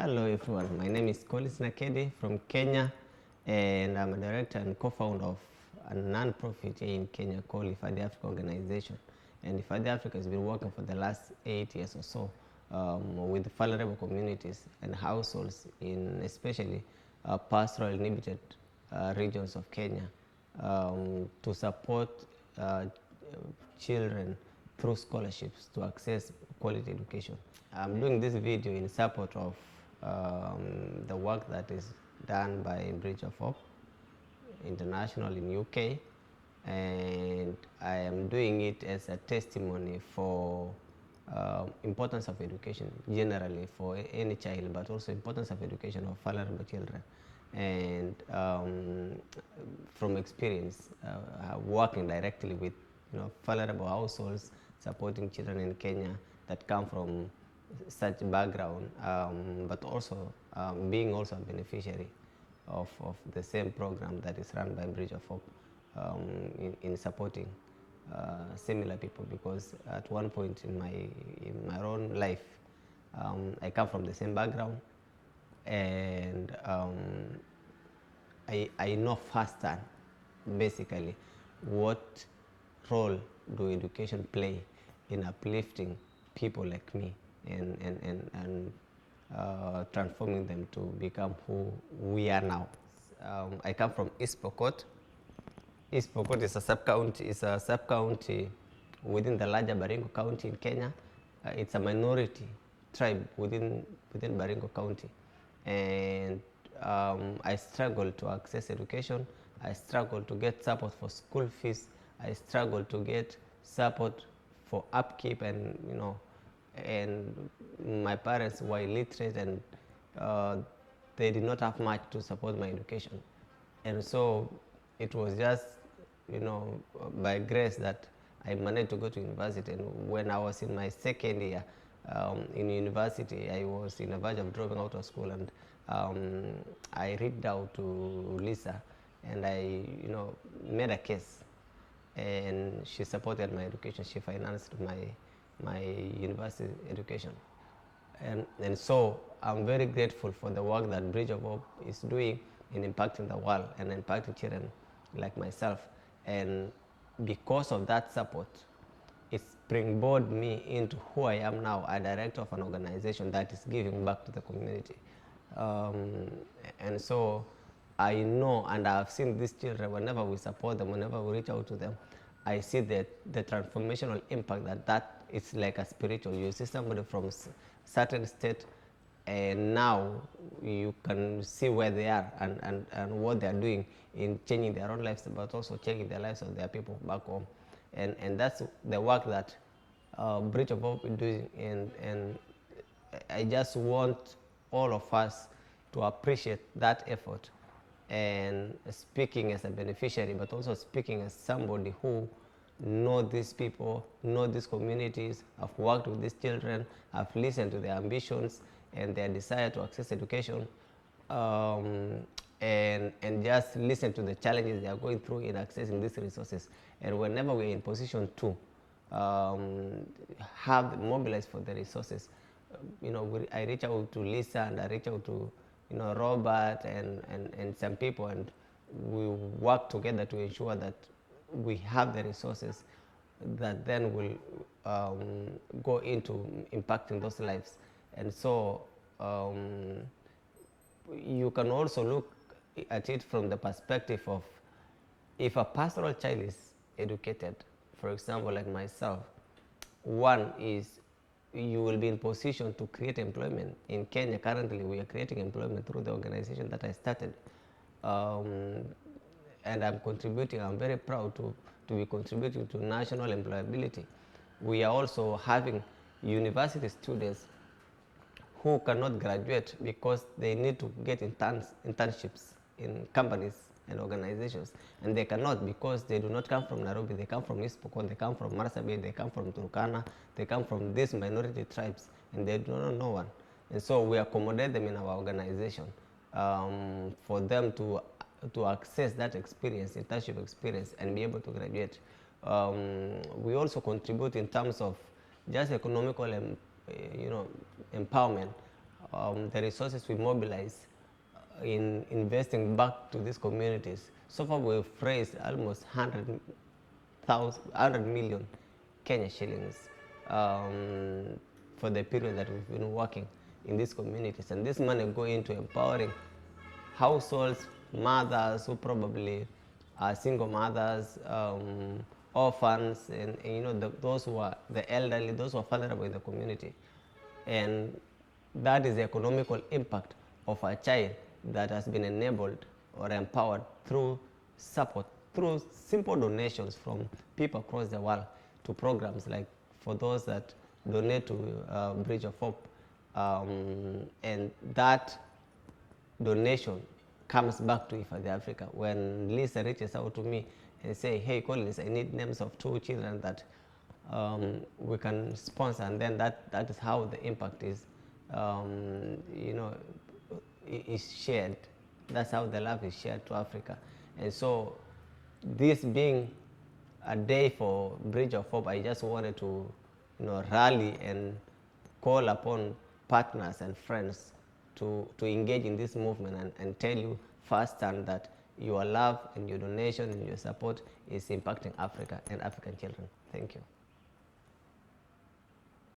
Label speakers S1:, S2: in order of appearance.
S1: Hello everyone, my name is Nakedi from Kenya, and I'm a director and co-founder of a non-profit here in Kenya called Ifadi Africa Organization. And Ifadi Africa has been working for the last 8 years or so with vulnerable communities and households in especially pastoral inhibited regions of Kenya to support children through scholarships to access quality education. I'm doing this video in support of the work that is done by Bridge of Hope International in UK, and I am doing it as a testimony for importance of education generally for any child, but also importance of education of vulnerable children. And from experience, working directly with vulnerable households, supporting children in Kenya that come from such background, but also being also a beneficiary of the same program that is run by Bridge of Hope in supporting similar people, because at one point in my own life, I come from the same background, and I know firsthand basically what role do education play in uplifting people like me and transforming them to become who we are now. I come from East Pokot. East Pokot is a sub-county within the larger Baringo County in Kenya. It's a minority tribe within Baringo County, and I struggle to access education. I struggle to get support for school fees. I struggle to get support for upkeep, and and my parents were illiterate, and they did not have much to support my education. And so it was just by grace that I managed to go to university. And when I was in my second year in university, I was in the verge of dropping out of school, and I reached out to Lisa, and I made a case, and she supported my education. She financed my university education, and so I'm very grateful for the work that Bridge of Hope is doing in impacting the world and impacting children like myself. And because of that support, it springboarded me into who I am now, a director of an organization that is giving back to the community. And so I know, and I've seen these children, whenever we support them, whenever we reach out to them, I see the transformational impact that it's like a spiritual. You see somebody from certain state, and now you can see where they are and what they are doing in changing their own lives, but also changing the lives of their people back home. And that's the work that Bridge of Hope is doing, and I just want all of us to appreciate that effort, and speaking as a beneficiary, but also speaking as somebody who know these people, know these communities, have worked with these children, have listened to their ambitions and their desire to access education, and just listen to the challenges they are going through in accessing these resources. And whenever we're in position to have mobilized for the resources, I reach out to Lisa, and I reach out to Robert and some people, and we work together to ensure that we have the resources that then will go into impacting those lives. And so you can also look at it from the perspective of, if a pastoral child is educated, for example, like myself, one is you will be in position to create employment. In Kenya, currently, we are creating employment through the organization that I started. And I'm contributing. I'm very proud to be contributing to national employability. We are also having university students who cannot graduate because they need to get internships in companies and organizations, and they cannot because they do not come from Nairobi. They come from East Pokot, they come from Marsabit, they come from Turkana, they come from these minority tribes, and they do not know one. And so we accommodate them in our organization for them to access that experience, internship experience, and be able to graduate. We also contribute in terms of just economical empowerment the resources we mobilize in investing back to these communities. So far, we've raised almost 100 million Kenya shillings for the period that we've been working in these communities. And this money go into empowering households, mothers who probably are single mothers, orphans, and those who are the elderly, those who are vulnerable in the community. And that is the economical impact of a child that has been enabled or empowered through support, through simple donations from people across the world to programs like for those that donate to Bridge of Hope. And that donation comes back to IFAD Africa. When Lisa reaches out to me and say, hey Collins, I need names of 2 children that we can sponsor, and then that is how the impact is is shared. That's how the love is shared to Africa. And so this being a day for Bridge of Hope, I just wanted to rally and call upon partners and friends to engage in this movement and tell you firsthand that your love and your donation and your support is impacting Africa and African children. Thank you.